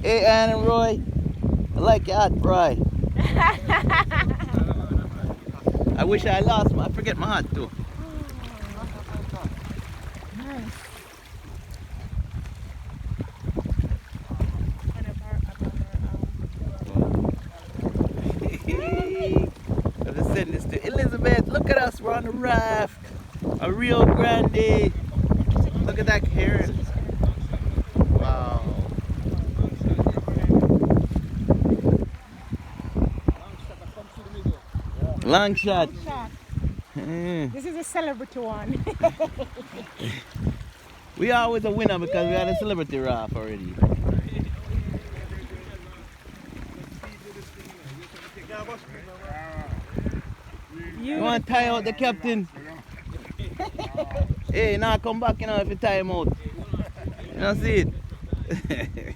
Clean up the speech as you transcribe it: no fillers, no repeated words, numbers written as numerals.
Hey, Anne and Roy. I like your hat, Roy. I wish I lost my, I forget my hat too. Nice. I'll just send this to Elizabeth. Look at us, we're on the raft. A Rio Grande. Look at that heron. Wow. Long shot. This is a celebrity one. We always a winner because we had a celebrity raft already. You want to tie out the captain? Hey, now come back, you know, if you tie him out. You don't see it?